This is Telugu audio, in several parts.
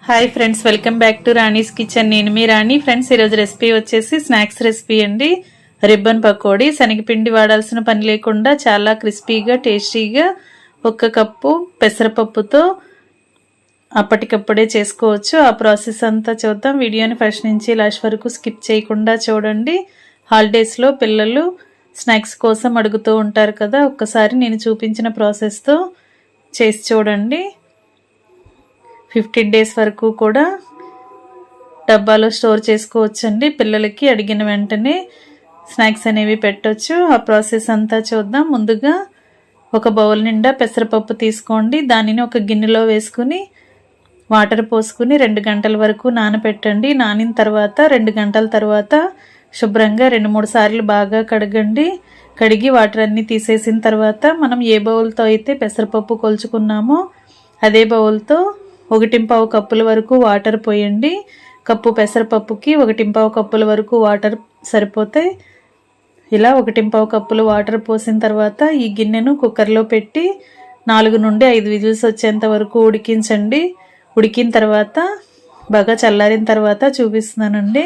Hi friends, welcome back to Rani's kitchen. నేను మీ రాణి. ఫ్రెండ్స్, ఈరోజు రెసిపీ వచ్చేసి స్నాక్స్ రెసిపీ అండి. రిబ్బన్ పకోడీ. శనగపిండి వాడాల్సిన పని లేకుండా చాలా క్రిస్పీగా టేస్టీగా 1 కప్పు పెసరపప్పుతో అప్పటికప్పుడే చేసుకోవచ్చు. ఆ ప్రాసెస్ అంతా చూద్దాం. వీడియోని ఫస్ట్ నుంచి లాస్ట్ వరకు స్కిప్ చేయకుండా చూడండి. హాలిడేస్లో పిల్లలు స్నాక్స్ కోసం అడుగుతూ ఉంటారు కదా, ఒక్కసారి నేను చూపించిన ప్రాసెస్తో చేసి చూడండి. 15 days వరకు కూడా డబ్బాలో స్టోర్ చేసుకోవచ్చండి. పిల్లలకి అడిగిన వెంటనే స్నాక్స్ అనేవి పెట్టొచ్చు. ఆ ప్రాసెస్ అంతా చూద్దాం. ముందుగా ఒక బౌల్ నిండా పెసరపప్పు తీసుకోండి. దానిని ఒక గిన్నెలో వేసుకుని వాటర్ పోసుకుని 2 గంటల వరకు నానబెట్టండి. నానిన తర్వాత 2 గంటల తర్వాత శుభ్రంగా 2-3 సార్లు బాగా కడగండి. కడిగి వాటర్ అన్నీ తీసేసిన తర్వాత మనం ఏ బౌల్తో అయితే పెసరపప్పు కొలుచుకున్నామో అదే బౌల్తో 1.25 కప్పుల వరకు వాటర్ పోయండి. కప్పు పెసరపప్పుకి 1.25 కప్పుల వరకు వాటర్ సరిపోతాయి. ఇలా 1.25 కప్పులు వాటర్ పోసిన తర్వాత ఈ గిన్నెను కుక్కర్లో పెట్టి 4 నుండి 5 విజిల్స్ వచ్చేంత వరకు ఉడికించండి. ఉడికిన తర్వాత బాగా చల్లారిన తర్వాత చూపిస్తున్నానండి.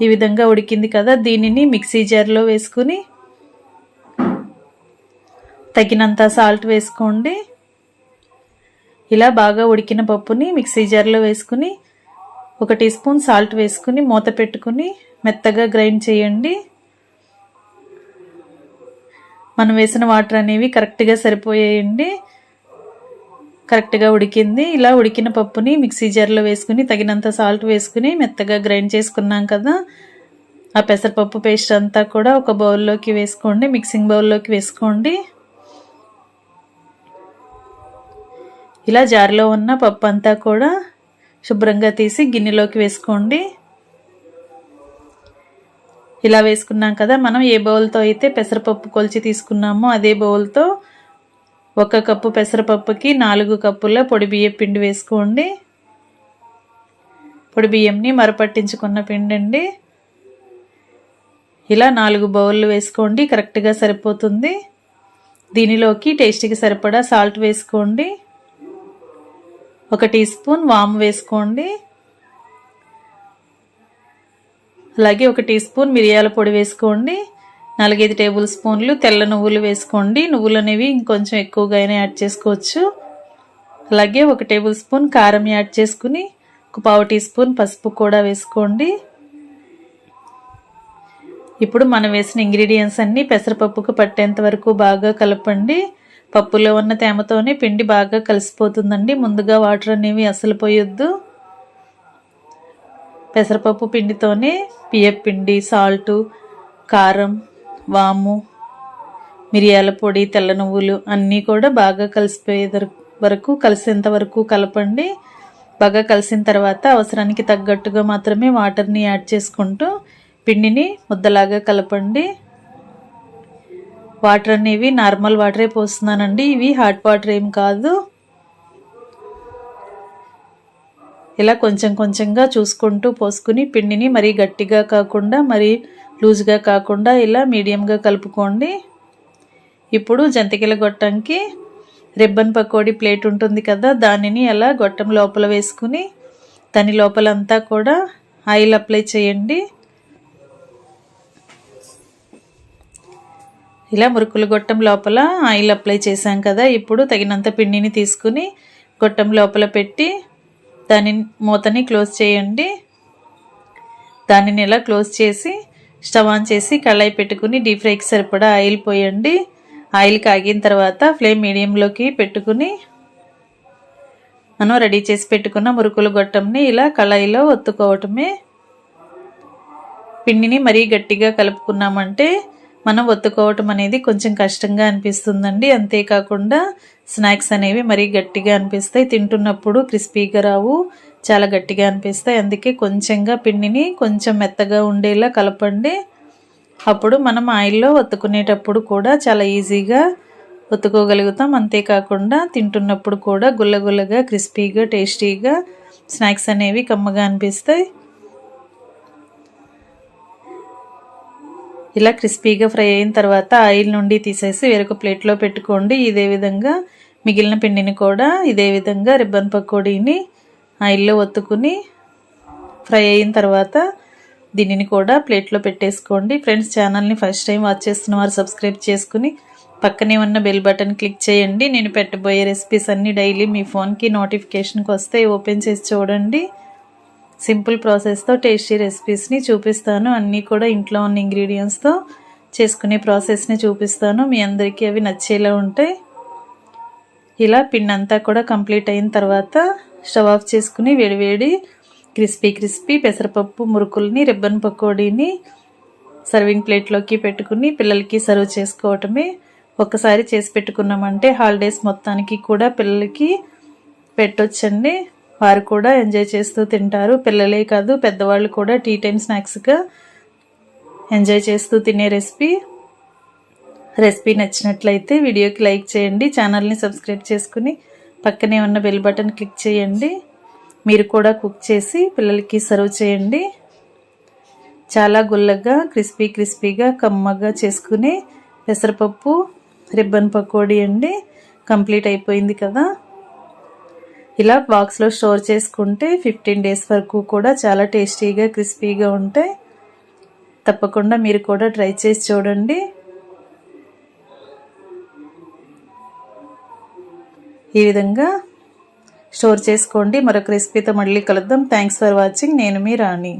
ఈ విధంగా ఉడికింది కదా, దీనిని మిక్సీ జార్లో వేసుకుని తగినంత సాల్ట్ వేసుకోండి. ఇలా బాగా ఉడికిన పప్పుని మిక్సీ జార్లో వేసుకుని 1 టీ స్పూన్ సాల్ట్ వేసుకుని మూత పెట్టుకుని మెత్తగా గ్రైండ్ చేయండి. మనం వేసిన వాటర్ అనేవి కరెక్ట్గా సరిపోయాయండి. కరెక్ట్గా ఉడికింది. ఇలా ఉడికిన పప్పుని మిక్సీ జార్లో వేసుకుని తగినంత సాల్ట్ వేసుకుని మెత్తగా గ్రైండ్ చేసుకున్నాం కదా, ఆ పెసరపప్పు పేస్ట్ అంతా కూడా ఒక బౌల్లోకి వేసుకోండి. మిక్సింగ్ బౌల్లోకి వేసుకోండి. ఇలా జార్లో ఉన్న పప్పు అంతా కూడా శుభ్రంగా తీసి గిన్నెలోకి వేసుకోండి. ఇలా వేసుకున్నాం కదా, మనం ఏ బౌల్తో అయితే పెసరపప్పు కొలిచి తీసుకున్నామో అదే బౌల్తో 1 కప్పు పెసరపప్పుకి 4 కప్పుల పొడి బియ్యం పిండి వేసుకోండి. పొడి బియ్యంని మరపట్టించుకున్న పిండి అండి. ఇలా 4 బౌళ్ళు వేసుకోండి, కరెక్ట్గా సరిపోతుంది. దీనిలోకి టేస్ట్కి సరిపడా సాల్ట్ వేసుకోండి. 1 టీ స్పూన్ వాము వేసుకోండి. అలాగే 1 టీ స్పూన్ మిరియాల పొడి వేసుకోండి. 4-5 టేబుల్ స్పూన్లు తెల్ల నువ్వులు వేసుకోండి. నువ్వులు అనేవి ఇంకొంచెం ఎక్కువగానే యాడ్ చేసుకోవచ్చు. అలాగే 1 టేబుల్ స్పూన్ కారం యాడ్ చేసుకుని 1/4 టీ స్పూన్ పసుపు కూడా వేసుకోండి. ఇప్పుడు మనం వేసిన ఇంగ్రీడియంట్స్ అన్నీ పెసరపప్పుకు పట్టేంత వరకు బాగా కలపండి. పప్పులో ఉన్న తేమతోనే పిండి బాగా కలిసిపోతుందండి. ముందుగా వాటర్ అనేవి అసలు పోయొద్దు. పెసరపప్పు పిండితోనే బియ్యం పిండి, సాల్టు, కారం, వాము, మిరియాల పొడి, తెల్ల నువ్వులు అన్నీ కూడా బాగా కలిసిపోయే వరకు కలిసేంత వరకు కలపండి. బాగా కలిసిన తర్వాత అవసరానికి తగ్గట్టుగా మాత్రమే వాటర్ని యాడ్ చేసుకుంటూ పిండిని ముద్దలాగా కలపండి. వాటర్ అనేవి నార్మల్ వాటరే పోస్తున్నానండి, ఇవి హాట్ వాటర్ ఏం కాదు. ఇలా కొంచెం కొంచెంగా చూసుకుంటూ పోసుకుని పిండిని మరీ గట్టిగా కాకుండా మరీ లూజ్గా కాకుండా ఇలా మీడియంగా కలుపుకోండి. ఇప్పుడు జంతికల గొట్టంకి రిబ్బన్ పకోడీ ప్లేట్ ఉంటుంది కదా, దానిని అలా గొట్టం లోపల వేసుకుని దాని లోపలంతా కూడా ఆయిల్ అప్లై చేయండి. ఇలా మురుకుల గొట్టం లోపల ఆయిల్ అప్లై చేసాం కదా, ఇప్పుడు తగినంత పిండిని తీసుకుని గొట్టం లోపల పెట్టి దాని మూతని క్లోజ్ చేయండి. దానిని ఇలా క్లోజ్ చేసి స్టవ్ ఆన్ చేసి కళాయి పెట్టుకుని డీప్ ఫ్రైకి సరిపడా ఆయిల్ పోయండి. ఆయిల్ కాగిన తర్వాత ఫ్లేమ్ మీడియంలోకి పెట్టుకుని మనం రెడీ చేసి పెట్టుకున్న మురుకుల గొట్టంని ఇలా కళాయిలో ఒత్తుకోవటమే. పిండిని మరీ గట్టిగా కలుపుకున్నామంటే మనం ఒత్తుకోవటం అనేది కొంచెం కష్టంగా అనిపిస్తుందండి. అంతేకాకుండా స్నాక్స్ అనేవి మరీ గట్టిగా అనిపిస్తాయి, తింటున్నప్పుడు క్రిస్పీగా రావు, చాలా గట్టిగా అనిపిస్తాయి. అందుకే కొంచెంగా పిండిని కొంచెం మెత్తగా ఉండేలా కలపండి. అప్పుడు మనం ఆయిల్లో ఒత్తుకునేటప్పుడు కూడా చాలా ఈజీగా ఒత్తుకోగలుగుతాం. అంతేకాకుండా తింటున్నప్పుడు కూడా గుల్లగుల్లగా క్రిస్పీగా టేస్టీగా స్నాక్స్ అనేవి కమ్మగా అనిపిస్తాయి. ఇలా క్రిస్పీగా ఫ్రై అయిన తర్వాత ఆయిల్ నుండి తీసేసి వేరొక ప్లేట్లో పెట్టుకోండి. ఇదే విధంగా మిగిలిన పిండిని కూడా ఇదే విధంగా రిబ్బన్ పకోడీని ఆయిల్లో ఒత్తుకుని ఫ్రై అయిన తర్వాత దీనిని కూడా ప్లేట్లో పెట్టేసుకోండి. ఫ్రెండ్స్, ఛానల్ని ఫస్ట్ టైం వాచ్ చేస్తున్న వారు సబ్స్క్రైబ్ చేసుకుని పక్కనే ఉన్న బెల్ బటన్ క్లిక్ చేయండి. నేను పెట్టబోయే రెసిపీస్ అన్నీ డైలీ మీ ఫోన్కి నోటిఫికేషన్కి వస్తే ఓపెన్ చేసి చూడండి. సింపుల్ ప్రాసెస్తో టేస్టీ రెసిపీస్ని చూపిస్తాను. అన్నీ కూడా ఇంట్లో ఉన్న ఇంగ్రీడియంట్స్తో చేసుకునే ప్రాసెస్ని చూపిస్తాను. మీ అందరికీ అవి నచ్చేలా ఉంటాయి. ఇలా పిండి అంతా కూడా కంప్లీట్ అయిన తర్వాత స్టవ్ ఆఫ్ చేసుకుని వేడివేడి క్రిస్పీ పెసరపప్పు మురుకుల్ని రిబ్బన్ పకోడీని సర్వింగ్ ప్లేట్లోకి పెట్టుకుని పిల్లలకి సర్వ్ చేసుకోవటమే. ఒక్కసారి చేసి పెట్టుకున్నామంటే హాలిడేస్ మొత్తానికి కూడా పిల్లలకి పెట్టొచ్చండి. వారు కూడా ఎంజాయ్ చేస్తూ తింటారు. పిల్లలే కాదు, పెద్దవాళ్ళు కూడా టీ టైం స్నాక్స్గా ఎంజాయ్ చేస్తూ తినే రెసిపీ నచ్చినట్లయితే వీడియోకి లైక్ చేయండి. ఛానల్ని సబ్స్క్రైబ్ చేసుకుని పక్కనే ఉన్న బెల్ బటన్ క్లిక్ చేయండి. మీరు కూడా కుక్ చేసి పిల్లలకి సర్వ్ చేయండి. చాలా గుల్లగా క్రిస్పీగా కమ్మగా చేసుకునే పెసరపప్పు రిబ్బన్ పకోడీ అండి. కంప్లీట్ అయిపోయింది కదా. ఇలా బాక్స్లో స్టోర్ చేసుకుంటే 15 డేస్ వరకు కూడా చాలా టేస్టీగా క్రిస్పీగా ఉంటాయి. తప్పకుండా మీరు కూడా ట్రై చేసి చూడండి. ఈ విధంగా స్టోర్ చేసుకోండి. మరొక రెసిపీతో మళ్ళీ కలుద్దాం. Thanks for watching. నేను మీ రాణి.